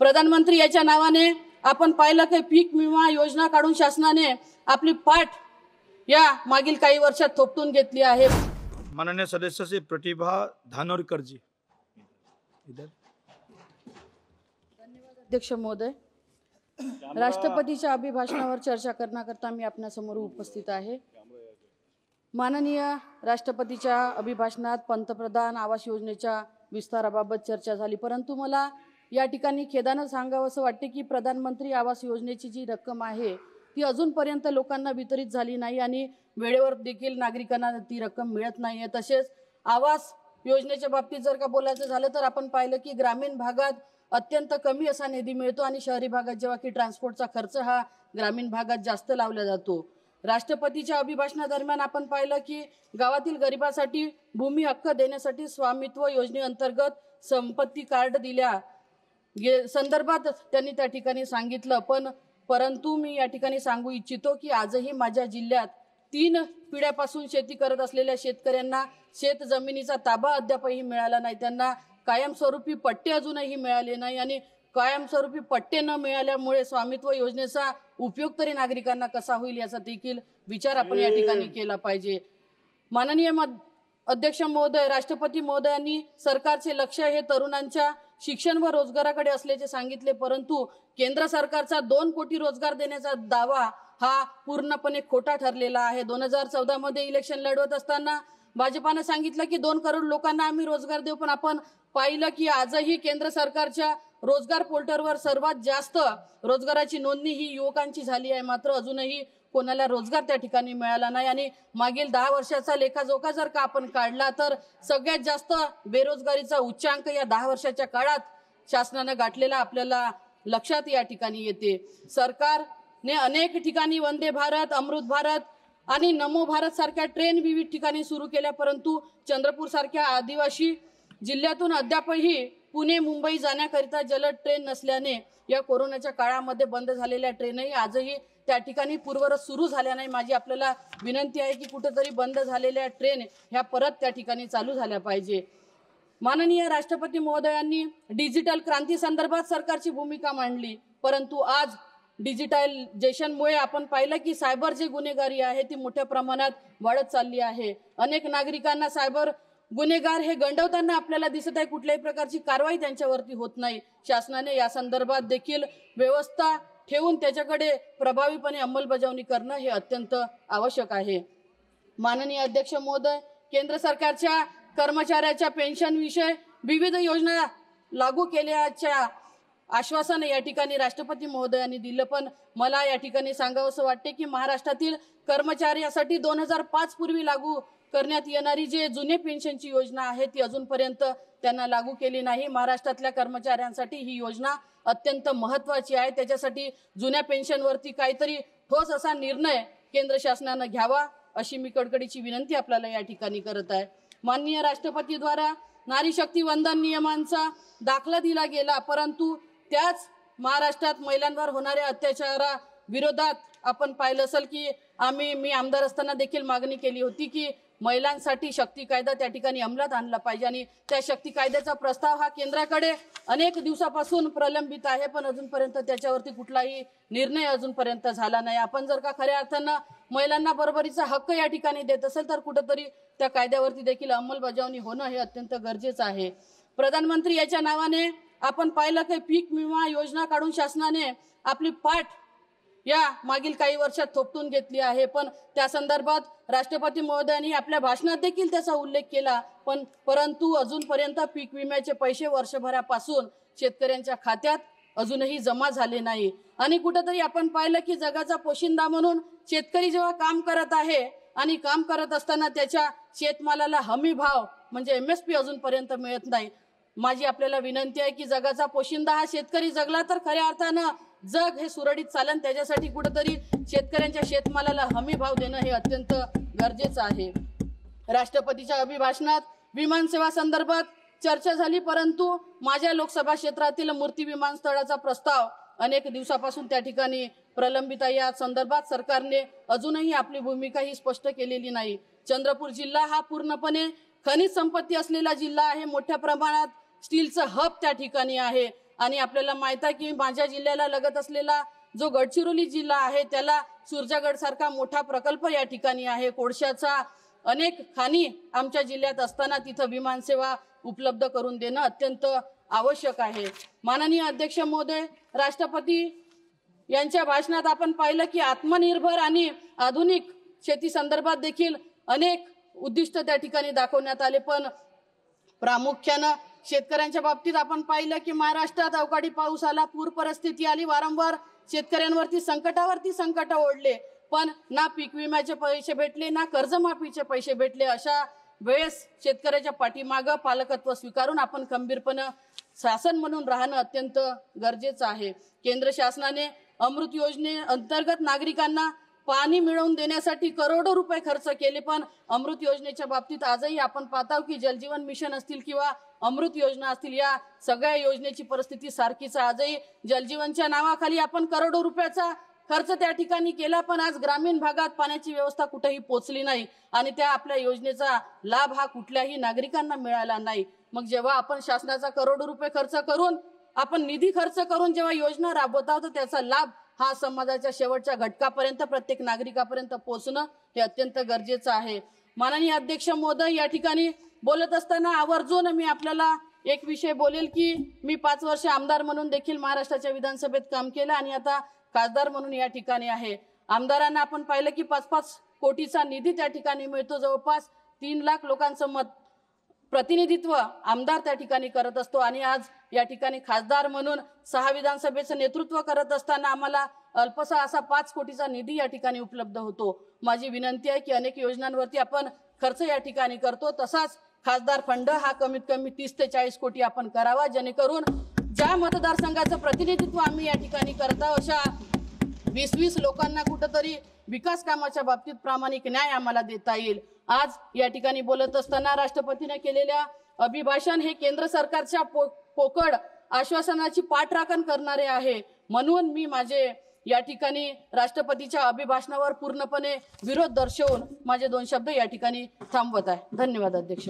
प्रधानमंत्री याच्या नावाने आपण पाहिलं की पीक विमा योजना काढून शासनाने आपली पाठ या मागील काही वर्षात थोपटून घेतली आहे। माननीय सदस्य श्री प्रतिभा धानोरकर जी। धन्यवाद अध्यक्ष महोदय। राष्ट्रपतीच्या अभिभाषणावर चर्चा करण्याकरता मी आपल्यासमोर उपस्थित आहे। माननीय राष्ट्रपतीच्या अभिभाषणात पंतप्रधान आवास योजनेच्या विस्ताराबाबत चर्चा झाली, परंतु मला या ठिकाणी खेदाने सांगावंसं वाटते की प्रधानमंत्री आवास योजनेची जी रक्कम आहे ती अजूनपर्यंत लोकांना वितरित झाली नाही आणि वेळेवर देखील नागरिकांना ती रक्कम मिळत नाही आहे। तसेच आवास योजनेच्या बाबतीत जर का बोलायचं झालं तर आपण पाहिलं की ग्रामीण भागात अत्यंत कमी असा निधी मिळतो आणि शहरी भागात जेव्हा की ट्रान्सपोर्टचा खर्च हा ग्रामीण भागात जास्त लावला जातो। राष्ट्रपतीच्या अभिभाषणादरम्यान आपण पाहिलं की गावातील गरिबांसाठी भूमी हक्क देण्यासाठी स्वामित्व योजनेअंतर्गत संपत्ती कार्ड दिल्या संदर्भात त्यांनी त्या ठिकाणी सांगितलं, परंतु मी या ठिकाणी सांगू इच्छितो की आजही माझ्या जिल्ह्यात 3 पिढ्यापासून शेती करत असलेल्या शेतकऱ्यांना शेत जमिनीचा ताबा अद्यापही मिळाला नाही। त्यांना कायमस्वरूपी पट्टे अजूनही मिळाले नाही आणि कायमस्वरूपी पट्टे न मिळाल्यामुळे स्वामित्व योजनेचा उपयोग तरी नागरिकांना कसा होईल याचा देखील विचार आपण या ठिकाणी केला पाहिजे। माननीय अध्यक्ष महोदय, राष्ट्रपती महोदयांनी सरकारचे लक्ष हे तरुणांच्या शिक्षण व रोजगाराकडे असल्याचे सांगितले, परंतु केंद्र सरकारचा 2 कोटी रोजगार देण्याचा दावा हा पूर्णपणे खोटा ठरलेला आहे। 2014 मध्ये इलेक्शन लढवत असताना भाजपाने सांगितलं की 2 करोड लोकांना आम्ही रोजगार देऊ, पण आपण पाहिलं की आजही केंद्र सरकारच्या रोजगार पोर्टलवर सर्वात जास्त रोजगाराची नोंदणी ही युवकांची झाली आहे, मात्र अजूनही कोणाला रोजगार त्या ठिकाणी मिळाला नाही। आणि मागील 10 वर्षाचा लेखाजोखा जर का आपण काढला तर सगळ्यात जास्त बेरोजगारीचा उच्चांक या 10 वर्षाच्या काळात शासनाने गाठलेला आपल्याला लक्षात या ठिकाणी येते। सरकारने अनेक ठिकाणी वंदे भारत, अमृत भारत आणि नमो भारत सारख्या ट्रेन विविध ठिकाणी सुरू केल्या, परंतु चंद्रपूर सारख्या आदिवासी जिल्ह्यातून अद्यापही पुणे मुंबई जाण्याकरिता जलद ट्रेन नसल्याने या कोरोनाच्या काळामध्ये बंद झालेल्या ट्रेनही आजही त्या ठिकाणी पूर्ववत सुरू झाल्या नाही। माझी आपल्याला विनंती आहे की कुठेतरी बंद झालेल्या ट्रेन ह्या परत त्या ठिकाणी चालू झाल्या पाहिजे। माननीय राष्ट्रपती महोदयांनी डिजिटल क्रांती संदर्भात सरकारची भूमिका मांडली, परंतु आज डिजिटलायझेशनमुळे आपण पाहिलं की सायबर जे गुन्हेगारी आहे ती मोठ्या प्रमाणात वाढत चालली आहे। अनेक नागरिकांना सायबर गुन्हेगार हे गंडवताना आपल्याला दिसत आहे, कुठल्याही प्रकारची कारवाई त्यांच्यावरती होत नाही। शासनाने या संदर्भात देखील व्यवस्था ठेवून त्याच्याकडे प्रभावीपणे अंमलबजावणी करणं हे अत्यंत आवश्यक आहे। माननीय अध्यक्ष महोदय, केंद्र सरकारच्या कर्मचाऱ्याच्या पेन्शन विषय विविध योजना लागू केल्याच्या आश्वासन या ठिकाणी राष्ट्रपती महोदयांनी दिलं, पण मला या ठिकाणी सांगावंसं वाटते की महाराष्ट्रातील कर्मचाऱ्यासाठी 2005 पूर्वी लागू करण्यात येणारी जे जुने पेन्शनची योजना आहे ती अजूनपर्यंत त्यांना लागू केली नाही। महाराष्ट्रातल्या कर्मचाऱ्यांसाठी ही योजना अत्यंत महत्त्वाची आहे, त्याच्यासाठी जुन्या पेन्शनवरती काहीतरी ठोस असा निर्णय केंद्र शासनाने घ्यावा अशी मी कडकडीची विनंती आपल्याला या ठिकाणी करत आहे। माननीय राष्ट्रपती द्वारा नारी शक्ती वंदन नियमांचा दाखला दिला गेला, परंतु त्याच महाराष्ट्रात महिलांवर होणाऱ्या अत्याचारा विरोधात आपण पाहिलं असेल की मी आमदार असताना देखील मागणी केली होती की महिलांसाठी शक्ती कायदा त्या ठिकाणी अंमलात आणला पाहिजे आणि त्या शक्ती कायद्याचा प्रस्ताव हा केंद्राकडे अनेक दिवसापासून प्रलंबित आहे, पण अजूनपर्यंत त्याच्यावरती कुठलाही निर्णय अजूनपर्यंत झाला नाही। आपण जर का खऱ्या अर्थानं महिलांना बरोबरीचा हक्क या ठिकाणी देत असेल तर कुठेतरी त्या कायद्यावरती देखील अंमलबजावणी होणं हे अत्यंत गरजेचं आहे। प्रधानमंत्री याच्या नावाने आपण पाहिलं की पीक विमा योजना काढून शासनाने आपली पाठ या मागील काही वर्षात थोपटून घेतली आहे, पण त्या संदर्भात राष्ट्रपती महोदयांनी आपल्या भाषणात देखील त्याचा उल्लेख केला, परंतु अजूनपर्यंत पीक विम्याचे पैसे वर्षभरापासून शेतकऱ्यांच्या खात्यात अजूनही जमा झाले नाही। आणि कुठेतरी आपण पाहिलं की जगाचा पोशिंदा म्हणून शेतकरी जेव्हा काम करत आहे आणि काम करत असताना त्याच्या शेतमालाला हमी भाव म्हणजे MSP अजूनपर्यंत मिळत नाही। माझी आपल्याला विनंती आहे की जगाचा पोशिंदा हा शेतकरी जगला तर खऱ्या अर्थानं जग हे सुरळीत चालन, त्याच्यासाठी कुठेतरी शेतकऱ्यांच्या शेतमालाला हमी भाव देणं हे अत्यंत गरजेचं आहे। राष्ट्रपतीच्या अभिभाषणात विमान सेवा संदर्भात चर्चा झाली, परंतु माझ्या लोकसभा क्षेत्रातील मूर्ती विमानतळाचा प्रस्ताव अनेक दिवसापासून त्या ठिकाणी प्रलंबित आहे। या संदर्भात सरकारने अजूनही आपली भूमिका ही स्पष्ट केलेली नाही। चंद्रपूर जिल्हा हा पूर्णपणे खनिज संपत्ती असलेला जिल्हा आहे, मोठ्या प्रमाणात स्टीलचं हब त्या ठिकाणी आहे आणि आपल्याला माहित आहे की माझ्या जिल्ह्याला लगत असलेला जो गडचिरोली जिल्हा आहे त्याला सुरजागड सारखा मोठा प्रकल्प या ठिकाणी आहे। कोळशाचा अनेक खाणी आमच्या जिल्ह्यात असताना तिथं विमानसेवा उपलब्ध करून देणं अत्यंत आवश्यक आहे। माननीय अध्यक्ष महोदय, राष्ट्रपती यांच्या भाषणात आपण पाहिलं की आत्मनिर्भर आणि आधुनिक शेती संदर्भात देखील अनेक उद्दिष्ट त्या ठिकाणी दाखवण्यात आले, पण प्रामुख्याने शेतकऱ्यांच्या बाबतीत आपण पाहिलं की महाराष्ट्रात अवकाळी पाऊस आला, पूर परिस्थिती आली, वारंवार शेतकऱ्यांवरती संकटावरती संकट ओढले, पण ना पीक विम्याचे पैसे भेटले ना कर्जमाफीचे पैसे भेटले। अशा वेळेस शेतकऱ्याच्या पाठीमागे पालकत्व स्वीकारून आपण खंबीरपणे शासन म्हणून राहणं अत्यंत गरजेचं आहे। केंद्र शासनाने अमृत योजने अंतर्गत नागरिकांना पाणी मिळवून देण्यासाठी करोडो रुपये खर्च केले, पण अमृत योजनेच्या बाबतीत आजही आपण पाहतो की जलजीवन मिशन असतील किंवा अमृत योजना असतील, या सगळ्या योजनेची परिस्थिती सारखीच। आजही जलजीवनच्या नावाखाली आपण करोडो रुपयाचा खर्च त्या ठिकाणी केला, पण आज ग्रामीण भागात पाण्याची व्यवस्था कुठेही पोहोचली नाही आणि त्या आपल्या योजनेचा लाभ हा कुठल्याही नागरिकांना मिळाला नाही। मग जेव्हा आपण शासनाचा करोडो रुपये खर्च करून आपण निधी खर्च करून जेव्हा योजना राबवत आहोत, त्याचा लाभ हा समाजाच्या शेवटच्या घटकापर्यंत प्रत्येक नागरिकापर्यंत पोहोचणं हे अत्यंत गरजेचं आहे। माननीय अध्यक्ष महोदय, या ठिकाणी बोलत असताना आवर्जून मी आपल्याला एक विषय बोलेल की मी 5 वर्ष आमदार म्हणून देखील महाराष्ट्राच्या विधानसभेत काम केलं आणि आता खासदार म्हणून या ठिकाणी आहे। आमदारांना आपण पाहिलं की 5-5 कोटीचा निधी त्या ठिकाणी मिळतो, जवळपास 3 लाख लोकांचं मत प्रतिनिधित्व आमदार त्या ठिकाणी करत असतो आणि आज या ठिकाणी खासदार म्हणून 6 विधानसभेचं नेतृत्व करत असताना आम्हाला अल्पसा असा 5 कोटीचा निधी या ठिकाणी उपलब्ध होतो। माझी विनंती आहे की अनेक योजनांवरती आपण खर्च या ठिकाणी करतो, तसाच खासदार फंड हा कमीत कमी 30 ते 40 कोटी आपण करावा, जेणेकरून ज्या मतदारसंघाचं प्रतिनिधित्व आम्ही या ठिकाणी करतो अशा 20-20 लोकांना कुठेतरी विकास कामाच्या बाबतीत प्रामाणिक न्याय आम्हाला देता येईल। आज या ठिकाणी बोलत असताना राष्ट्रपतीने केलेल्या अभिभाषण हे केंद्र सरकारच्या पोकळ आश्वासनाची पाठराखण करणारे आहे, म्हणून मी माझे या ठिकाणी राष्ट्रपतीच्या अभिभाषणावर पूर्णपणे विरोध दर्शवून माझे 2 शब्द या ठिकाणी थांबवत आहे। धन्यवाद अध्यक्ष।